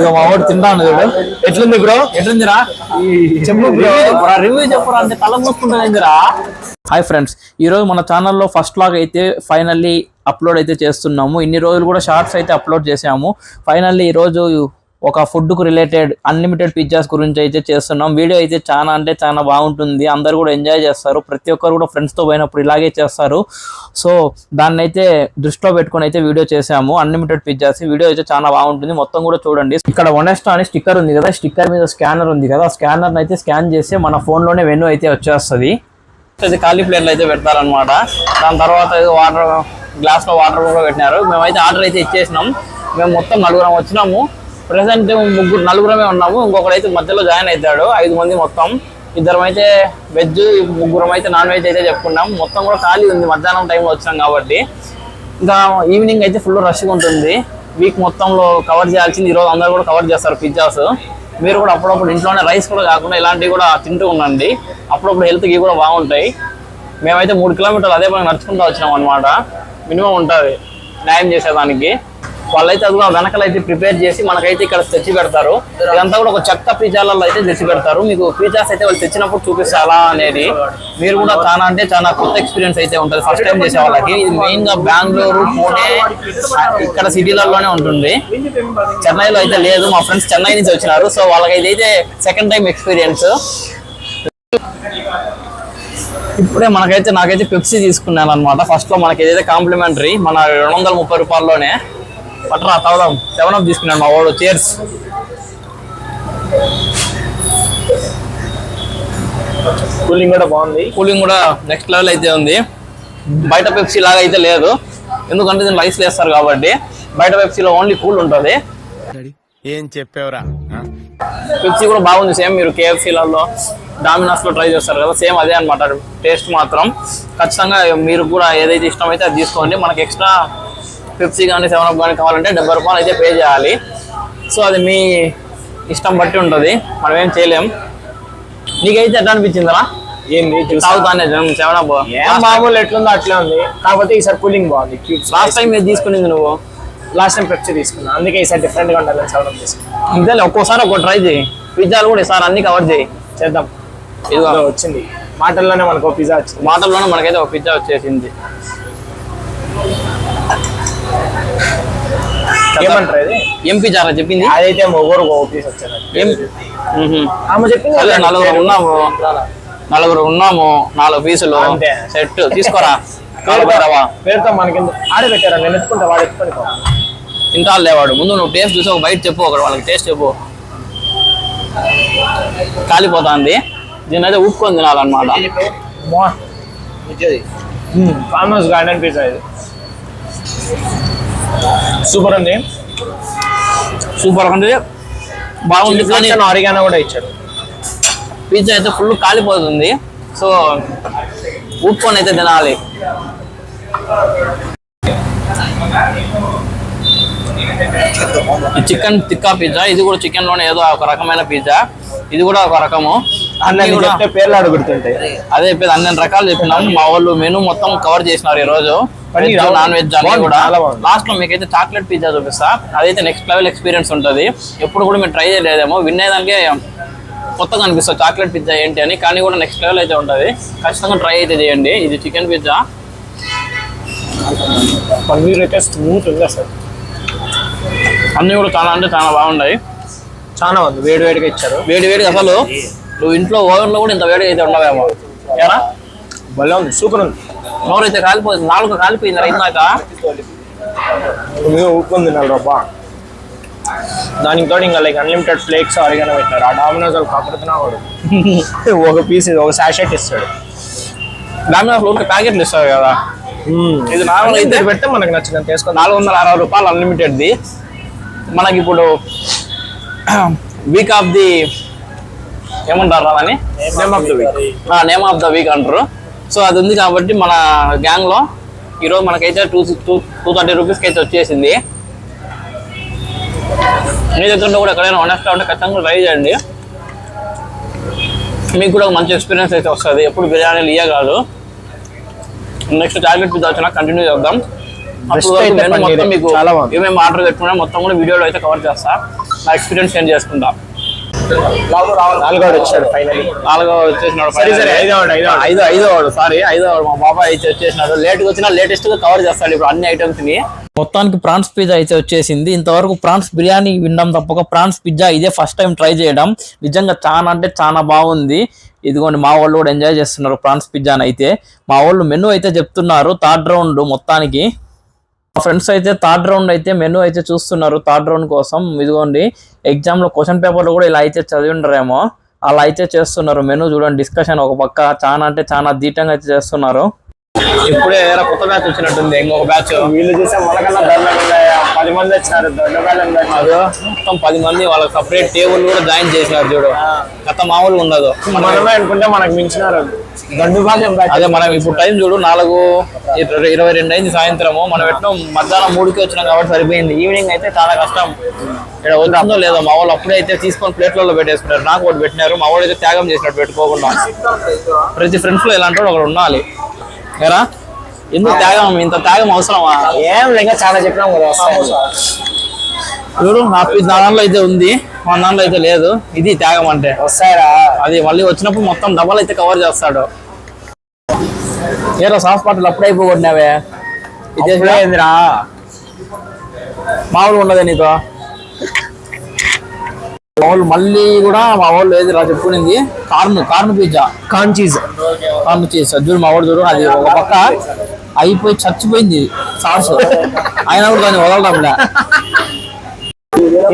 మా వాడు తింటాను చూడు. ఎట్లుంది బ్రో? ఎట్లుందిరా చెప్పు బ్రో, రివ్యూ చెప్పురా అంటే తల మూసుకుంటుందిరా. హాయ్ ఫ్రెండ్స్, ఈరోజు మన ఛానల్లో ఫస్ట్ లాగ్ అయితే ఫైనల్లీ అప్లోడ్ అయితే చేస్తున్నాము. ఇన్ని రోజులు కూడా షార్ట్స్ అయితే అప్లోడ్ చేసాము. ఫైనల్లీ ఈరోజు ఒక ఫుడ్కు రిలేటెడ్ అన్లిమిటెడ్ పిజ్జాస్ గురించి అయితే చేస్తున్నాం. వీడియో అయితే చాలా అంటే చాలా బాగుంటుంది. అందరు కూడా ఎంజాయ్ చేస్తారు. ప్రతి ఒక్కరు కూడా ఫ్రెండ్స్తో పోయినప్పుడు ఇలాగే చేస్తారు. సో దాన్ని అయితే దృష్టిలో పెట్టుకుని అయితే వీడియో చేసాము. అన్లిమిటెడ్ పిజ్జాస్ వీడియో అయితే చాలా బాగుంటుంది. మొత్తం కూడా చూడండి. ఇక్కడ వనెస్టా అని స్టిక్కర్ ఉంది కదా, స్టిక్కర్ మీద స్కానర్ ఉంది కదా, స్కానర్ అయితే స్కాన్ చేస్తే మన ఫోన్లోనే వెన్యూ అయితే వచ్చేస్తుంది. ఖాళీ ప్లేట్లు అయితే పెడతారనమాట. దాని తర్వాత వాటర్ గ్లాస్లో వాటర్ కూడా పెట్టినారు. మేమైతే ఆర్డర్ అయితే ఇచ్చేసినాం. మేము మొత్తం నలుగురం వచ్చినాము. ప్రెసెంట్ నలుగురమే ఉన్నాము. ఇంకొకరైతే మధ్యలో జాయిన్ అవుతాడు. 5 మంది మొత్తం. 2 అయితే వెజ్, 3 అయితే నాన్ వెజ్ అయితే చెప్పుకున్నాం. మొత్తం కూడా ఖాళీ ఉంది. మధ్యాహ్నం టైంలో వచ్చినాం కాబట్టి ఇంకా ఈవినింగ్ అయితే ఫుల్ రష్గా ఉంటుంది. వీక్ మొత్తంలో కవర్ చేయాల్సింది. ఈరోజు అందరూ కూడా కవర్ చేస్తారు పిజ్జాస్. మీరు కూడా అప్పుడప్పుడు ఇంట్లోనే రైస్ కూడా కాకుండా ఇలాంటివి కూడా తింటూ ఉండండి. అప్పుడప్పుడు హెల్త్కి కూడా బాగుంటాయి. మేమైతే 3 కిలోమీటర్లు అదే పని నడుచుకుంటూ వచ్చినాం అనమాట. మినిమం ఉంటుంది న్యాయం చేసేదానికి. వాళ్ళైతే అది కూడా వెనకలు అయితే ప్రిపేర్ చేసి మనకైతే ఇక్కడ తెచ్చి పెడతారు. ఇదంతా కూడా ఒక చెక్క పిజ్జాలలో అయితే తెచ్చి పెడతారు. మీకు పిజ్జాస్ అయితే వాళ్ళు తెచ్చినప్పుడు చూపిస్తే అలా అనేది మీరు కూడా చాలా అంటే చాలా కొత్త ఎక్స్పీరియన్స్ అయితే ఉంటుంది ఫస్ట్ టైం చేసే వాళ్ళకి. ఇది మెయిన్గా బెంగళూరు, పూణే ఇక్కడ సిటీలలోనే ఉంటుంది. చెన్నైలో అయితే లేదు. మా ఫ్రెండ్స్ చెన్నై నుంచి వచ్చినారు. సో వాళ్ళకి అయితే సెకండ్ టైం ఎక్స్పీరియన్స్. ఇప్పుడే నాకైతే పెప్సీ తీసుకున్నాను అనమాట. ఫస్ట్లో మనకి ఏదైతే కాంప్లిమెంటరీ మన 230 రూపాయల్లోనే పట్టరా తాగుదాం. 7 అప్ తీసుకున్నాను మా వాడు. చేర్స్. కూలింగ్ కూడా బాగుంది. కూలింగ్ కూడా నెక్స్ట్ లెవెల్ అయితే ఉంది. బయట పెప్సీ లాగా అయితే లేదు, ఎందుకంటే దీన్ని ఐస్ వేస్తారు కాబట్టి. బయట పెప్సీలో ఓన్లీ కూల్ ఉంటుంది. ఏం చెప్పేవరా? పెప్సీ కూడా బాగుంది. సేమ్ మీరు కేఎఫ్సీలలో, డామినోస్లో ట్రై చేస్తారు కదా, సేమ్ అదే అనమాట టేస్ట్ మాత్రం. ఖచ్చితంగా మీరు కూడా ఏదైతే ఇష్టమైతే అది తీసుకోండి. మనకి ఎక్స్ట్రా పెప్సీ కానీ 7 అప్ కానీ కావాలంటే 70 రూపాయలు అయితే పే చేయాలి. సో అది మీ ఇష్టం బట్టి ఉంటుంది, మనం ఏం చేయలేం. నీకైతే ఎట్లా అనిపించిందిరా? ఏంది తాగుతానే 7 అప్ మామూలు ఎట్లుందో అట్లే ఉంది. కాకపోతే ఈసారి కూలింగ్ బాగుంది. లాస్ట్ టైం ఏది తీసుకునేది నువ్వు? లాస్ట్ టైం పెప్సీ తీసుకున్నా, అందుకే ఈసారి డిఫరెంట్ గా ఉండాలని 7 అప్ తీసుకున్నా. ఇంతే, ఒక్కోసారి ఒక్కో ట్రై చేయి. పిజ్జాలు కూడా ఈసారి అన్ని కవర్ చేయి. చేద్దాం. ఇదిగో వచ్చింది మాటల్లోనే మనకు పిజ్జా వచ్చింది. మాటల్లోనే మనకైతే ఒక పిజ్జా వచ్చేసింది. ఏమంటారు అది? ఏం పిజ్జా చెప్పింది? అదైతే ఒకరు ఒక పీస్ వచ్చారు. ఆమె చెప్పింది 4 ఉన్నాము 4 పీసులు సెట్ తీసుకోరా. పేరుతో మనకి ఆడే పెట్టారా? నేను ఎత్తుకుంటా, వాడు ఎత్తుకొని తింటా లేవాడు. ముందు నువ్వు టేస్ట్ చూసి ఒక బయట చెప్పు, ఒకటి వాళ్ళకి టేస్ట్ చెప్పు. కాలిపోతుంది. దీని అయితే ఉప్పుకొని తినాలన్నమాట. ఫామ్ హౌస్ గార్డెన్ పిజ్జా ఇది. సూపర్ ఉంది. సూపర్ ఉంది, బాగుంది. కానీ ఆరిగానో కూడా ఇచ్చాడు. పిజ్జా అయితే ఫుల్ కాలిపోతుంది. సో ఉప్పుకొని అయితే తినాలి. Chicken tikka pizza. ఇది కూడా చికెన్ లోనే ఏదో ఒక రకమైన పిజ్జా. ఇది కూడా ఒక రకము. చెప్తే పేర్లు అడుగుతుంటాయి. అదే అన్ని రకాలు చెప్పినాం. మా వాళ్ళు మెనూ మొత్తం కవర్ చేసినారు ఈ రోజు. నాన్ వెజ్ అన్ని కూడా. లాస్ట్ లో మీకైతే చాక్లెట్ పిజ్జా చూపిస్తా. అదైతే నెక్స్ట్ లెవెల్ ఎక్స్పీరియన్స్ ఉంటుంది. ఎప్పుడు కూడా మీరు ట్రై చేయలేదేమో, వినేదానికే కొత్తగా అనిపిస్తుంది చాక్లెట్ పిజ్జా ఏంటి అని. కానీ కూడా నెక్స్ట్ లెవెల్ అయితే ఉంటుంది. ఖచ్చితంగా ట్రై అయితే చేయండి. ఇది చికెన్ పిజ్జా. పన్నీర్ అయితే స్మూత్ ఉంది అసలు. అన్నీ కూడా చాలా అంటే చాలా బాగున్నాయి. చాలా ఉంది. వేడిగా ఇచ్చారు. వేడిగా అసలు నువ్వు ఇంట్లో ఓవెన్లో కూడా ఇంత వేడిగా అయితే ఉండవేమో. ఏనా భలే ఉంది, సూపర్ ఉంది. నోరైతే కాలిపోయింది. 4 కాలిపోయింది రైతున్నాక. ఉప్పు ఉంది 4 రూపాయలు. దానికి తోడు ఇంకా లైక్ అన్లిమిటెడ్ ఫ్లేక్స్ ఆరిగానో పెట్టారు. ఆ డామినోస్ వాళ్ళు కాకపోతున్నా వాడు ఒక పీస్ ఒక సాషెట్ ఇస్తాడు. డామినోస్ ఊరికి ప్యాకెట్లు ఇస్తారు కదా. ఇది నార్మల్ అయితే పెడితే మనకు నచ్చినంత వేసుకోవాలి. 460 రూపాయలు అన్లిమిటెడ్ది. మనకి ఇప్పుడు వీక్ ఆఫ్ ది ఏమంటారు అని నేమ్ ఆఫ్ ద వీక్ అంటారు. సో అది ఉంది కాబట్టి మన గ్యాంగ్లో ఈరోజు మనకైతే 230 రూపీస్కి అయితే వచ్చేసింది. మీ దగ్గరలో కూడా ఎక్కడైనా వనెస్టా ఉంటే ఖచ్చితంగా ట్రై చేయండి. మీకు కూడా ఒక మంచి ఎక్స్పీరియన్స్ అయితే వస్తుంది. ఎప్పుడు బిర్యానీలు ఇయ్య కాదు. నెక్స్ట్ చాక్లెట్ పిజ్జా వచ్చినా కంటిన్యూ చేద్దాం. మొత్తం మీకు ఏమేమి ఆర్డర్ పెట్టుకున్నా మొత్తం కూడా వీడియోలో అయితే కవర్ చేస్తా. నా ఎక్స్పీరియన్స్ షేర్ చేసుకుంటా. నాలుగోడు వచ్చాడు ఫైనలీ. నాలుగో వచ్చేసినాడు, ఐదోవాడు మా బాబాయ్ అయితే వచ్చేసినాడు. లేట్గా వచ్చినా లేటెస్ట్ గా కవర్ చేస్తాడు ఇప్పుడు అన్ని ఐటమ్స్ ని. మొత్తానికి ప్రాన్స్ పిజ్జా అయితే వచ్చేసింది. ఇంతవరకు ప్రాన్స్ బిర్యానీ వినడం తప్పక ప్రాన్స్ పిజ్జా ఇదే ఫస్ట్ టైం ట్రై చేయడం. నిజంగా చాలా అంటే చాలా బాగుంది. ఇదిగోండి మా వాళ్ళు కూడా ఎంజాయ్ చేస్తున్నారు ప్రాన్స్ పిజ్జాని అయితే. మా వాళ్ళు మెనూ అయితే చెప్తున్నారు థర్డ్ రౌండ్ మొత్తానికి. మా ఫ్రెండ్స్ అయితే థర్డ్ రౌండ్ అయితే మెనూ అయితే చూస్తున్నారు థర్డ్ రౌండ్ కోసం. ఇదిగోండి ఎగ్జామ్ లో క్వశ్చన్ పేపర్లు కూడా ఇలా అయితే చదివిండరేమో, అలా అయితే చేస్తున్నారు. మెనూ చూడండి, డిస్కషన్ ఒక పక్క చాలా అంటే చాలా దీటంగా అయితే చేస్తున్నారు. ఇప్పుడే వేరే కొత్త బ్యాచ్ వచ్చినట్టుంది, ఇంకొక బ్యాచ్. వీళ్ళు చూసే మనకన్నా 10 మంది వచ్చారు. అదో మొత్తం 10 మంది, వాళ్ళకి సపరేట్ టేబుల్ కూడా జాయిన్ చేసినారు చూడు. గత మామూలుగా ఉండదు. మనమే అనుకుంటే మనకు మించినారు. అదే మనం ఇప్పుడు టైం చూడు 4:22 అయింది సాయంత్రము. మనం ఎట్లా మధ్యాహ్నం 3కి వచ్చినాం కాబట్టి సరిపోయింది. ఈవినింగ్ అయితే చాలా కష్టం. ఇక్కడ వచ్చిందో లేదో మా వాళ్ళు అప్పుడే అయితే తీసుకొని ప్లేట్లలో పెట్టేసుకున్నారు. నాకు ఒకటి పెట్టినారు, మా వాళ్ళు అయితే త్యాగం చేసినట్టు పెట్టుకోకుండా. ప్రతి ఫ్రెండ్స్ లో ఇలాంటి ఒకడు ఉండాలి కదా. ఎందుకు త్యాగం, ఇంత త్యాగం అవసరమా? ఏం లేక చాలా చెప్పినాం కదా. చూడు నా దానిలో అయితే ఉంది, మా దానిలో అయితే లేదు. ఇది త్యాగం అంటే. వస్తాయరా, అది మళ్ళీ వచ్చినప్పుడు మొత్తం డబల్ అయితే కవర్ చేస్తాడు. ఏదో సాఫ్ట్ పాటలు అప్పుడే అయిపోగొట్టినావే. ఇదేందిరా మామూలు ఉండదే నీతో. మా వాళ్ళు మళ్ళీ కూడా మా వాళ్ళు ఏది రా చెప్పుకునింది కార్న్ పిజ్జా, కార్న్ చీజ్ చూడు మా వాడు చూడు. అది ఒక పక్క అయిపోయి చచ్చిపోయింది సాస్, అయినా కూడా దాన్ని వదలడంలే.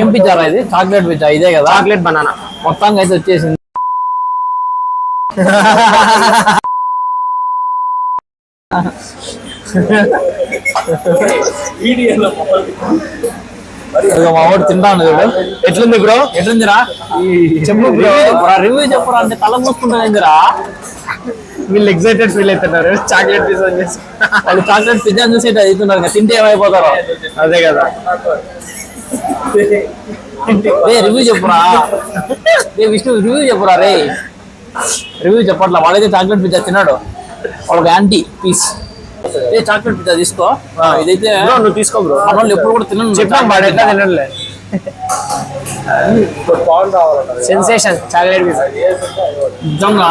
ఏం పిజ్జా రా ఇది? చాక్లెట్ పిజ్జా ఇదే కదా, చాక్లెట్ బనానా. మొత్తంగా అయితే వచ్చేసింది. మా వాడు తింటాను చూడు. ఎట్లుంది బ్రో? ఎట్లుందిరా చెప్పు బ్రో, రివ్యూ చెప్పరా అంటే తల మూసుకుంటుందిరా. వీళ్ళు ఎక్సైటెడ్ ఫీల్ అవుతున్నారు చాక్లెట్ పిజ్జా చేసి. వాళ్ళు చాక్లెట్ పిజ్జా చూసి అవుతున్నారు, తింటే ఏమైపోతారో. అదే కదా. రివ్యూ చెప్పురా విష్ణు, రివ్యూ చెప్పురా రే. రివ్యూ చెప్పట్లా, వాడైతే చాక్లెట్ పిజ్జా తిన్నాడు. వాళ్ళకి యాంటీ పీస్ చాక్లెట్ పిజ్జా తీసుకో. ఇదైతే నువ్వు తీసుకో బ్రో, మన వాళ్ళు ఎప్పుడు కూడా తినను చెప్పాం వాడైతే తినలే. సెన్సేషన్ చాక్లెట్ పిజ్జా నిజంగా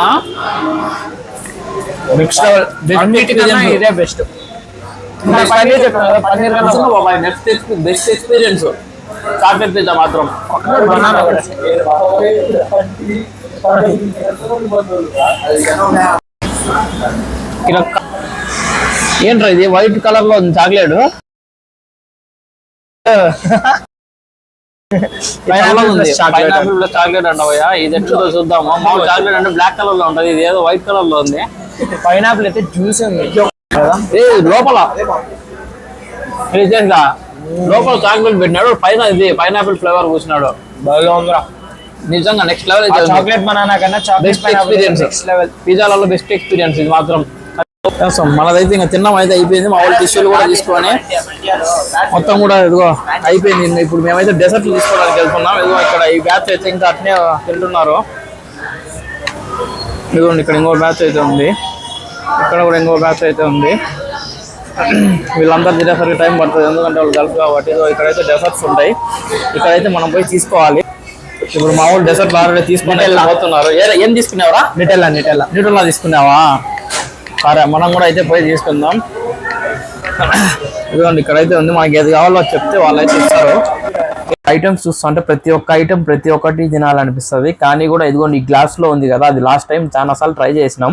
నెక్స్ట్ లెవెల్. అన్నిటికన్నా ఇదే best. Best experience chocolate pizza మాత్రం. ఏంట్రా ఇది వైట్ కలర్ లో ఉంది చాక్లెట్? చాక్లెట్ అంటావయ్యా, ఇది ఎట్లా చూద్దాము. మామూలు చాక్లెట్ అంటే బ్లాక్ కలర్ లో ఉంటది, ఇది ఏదో వైట్ కలర్ లో ఉంది. పైనాపిల్ అయితే జ్యూస్ ఉంది లోపల. లోపల చాక్లెట్ పెట్టినాడు, పైన ఇది పైనాపిల్ ఫ్లేవర్ పూసినాడు. బాగా ఉందిరా నిజంగా నెక్స్ట్ లెవెల్. చాక్లెట్ బనానా కన్నా బెస్ట్ ఎక్స్పీరియన్స్ పిజ్జాలలో బెస్ట్ ఎక్స్పీరియన్స్ ఇది మాత్రం. మనదైతే ఇంకా తిన్నాం అయితే అయిపోయింది. మా వాళ్ళు టిష్యూలు కూడా తీసుకొని మొత్తం కూడా ఇదిగో అయిపోయింది. ఇప్పుడు మేమైతే డెసర్ట్లు తీసుకోవడానికి వెళ్తున్నాం. ఇదిగో ఇక్కడ ఈ బ్యాచ్ అయితే ఇంకా అట్నే తింటున్నారు. ఇదిగోండి ఇక్కడ ఇంకో బ్యాచ్ అయితే ఉంది, ఇక్కడ కూడా ఇంకో బ్యాచ్ అయితే ఉంది. వీళ్ళందరూ తినేసరికి టైం పడుతుంది, ఎందుకంటే వాళ్ళు గల్ఫ్ కాబట్టి. ఇక్కడైతే డెసర్ట్స్ ఉంటాయి, ఇక్కడైతే మనం పోయి తీసుకోవాలి. ఇప్పుడు మా వాళ్ళు డెసర్ట్లు ఆల్రెడీ తీసుకుని వెళ్ళిపోతున్నారు. ఏం తీసుకున్నావరా? నిటెల్లా తీసుకున్నావా? సరే మనం కూడా అయితే పోయి తీసుకుందాం. ఇదిగోండి ఇక్కడైతే ఉంది, మనకి ఏది కావాలో చెప్తే వాళ్ళైతే ఇస్తారు. ఐటమ్స్ చూస్తుంటే ప్రతి ఒక్క ఐటమ్ ప్రతి ఒక్కటి తినాలనిపిస్తుంది. కానీ కూడా ఇదిగోండి ఈ గ్లాస్ లో ఉంది కదా, అది లాస్ట్ టైం చాలా సార్లు ట్రై చేసినాం.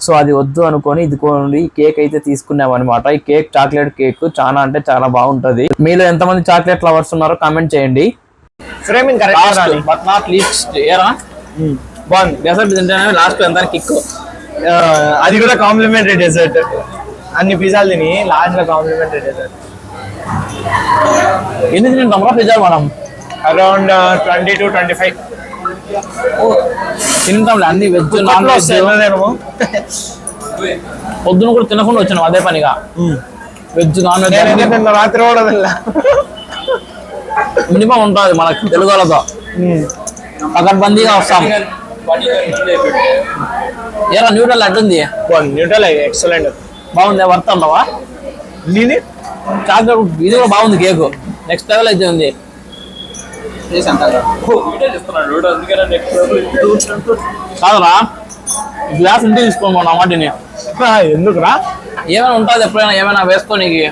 సో అది వద్దు అనుకొని ఇదిగోండి కేక్ అయితే తీసుకున్నాం అనమాట. ఈ కేక్ చాక్లెట్ కేక్ చాలా అంటే చాలా బాగుంటది. మీలో ఎంతమంది చాక్లెట్ లవర్స్ ఉన్నారో కామెంట్ చేయండి. బట్ నాట్ లీస్ట్ ఏరా బాగుంది. డెసర్ట్ తింటేనే లాస్ట్ ఎంత కిక్. అది కూడా కాంప్లిమెంటరీ డెజర్ట్. అన్ని పిజ్జాలు తిని లాస్ట్ లో కాంప్లిమెంటరీ డెజర్ట్. ఎన్ని తింటాం రా పిజ్జా మనం? అరౌండ్ 20 to 25 తింటాంలే అన్ని. వెజ్ నాన్ వెజ్ పొద్దున కూడా తినకుండా వచ్చినాం అదే పనిగా. వెజ్ నాన్ వెజ్ రాత్రి కూడా మినిమం ఉంటుంది మనకి తెలుగు వాళ్ళతో. పకడ్బందీగా వస్తాం. ఏరా న్యూట్రల్ అట్టుంది? న్యూట్రల్ ఎక్సలెంట్, బాగుంది. వర్త్ అంటావా? చాక్లెట్ ఇది కూడా బాగుంది. కేక్ నెక్స్ట్ లెవెల్ అయితే ఉంది. కాదురా గ్లాస్ ఇంటికి తీసుకోండి మన వాటిని ఎందుకురా? ఏమైనా ఉంటుంది ఎప్పుడైనా ఏమైనా వేసుకోనికి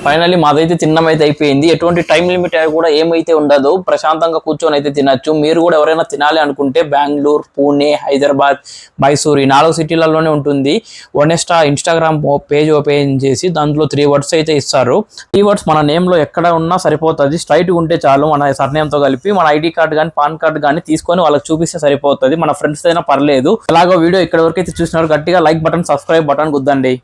ఫైనల్లీ మాదైతే తిన్నమైతే అయిపోయింది. ఎటువంటి టైం లిమిట్ కూడా ఏమైతే ఉండదు, ప్రశాంతంగా కూర్చొని అయితే తినచ్చు. మీరు కూడా ఎవరైనా తినాలి అనుకుంటే బెంగళూరు, పూణే, హైదరాబాద్, మైసూర్ ఈ 4 సిటీలలోనే ఉంటుంది. వనెస్టా ఇన్స్టాగ్రామ్ పేజ్ ఓపెన్ చేసి దాంట్లో 3 words అయితే ఇస్తారు. 3 words మన నేమ్లో ఎక్కడ ఉన్నా సరిపోతుంది. స్ట్రైట్గా ఉంటే చాలు, మన సర్నేమ్తో కలిపి మన ఐడి కార్డు కానీ పాన్ కార్డు కానీ తీసుకొని వాళ్ళకి చూపిస్తే సరిపోతుంది. మన ఫ్రెండ్స్ అయినా పర్లేదు. అలాగో వీడియో ఇక్కడ వరకు అయితే చూసినారు, గట్టిగా లైక్ బటన్, సబ్స్క్రైబ్ బటన్ గుద్దండి.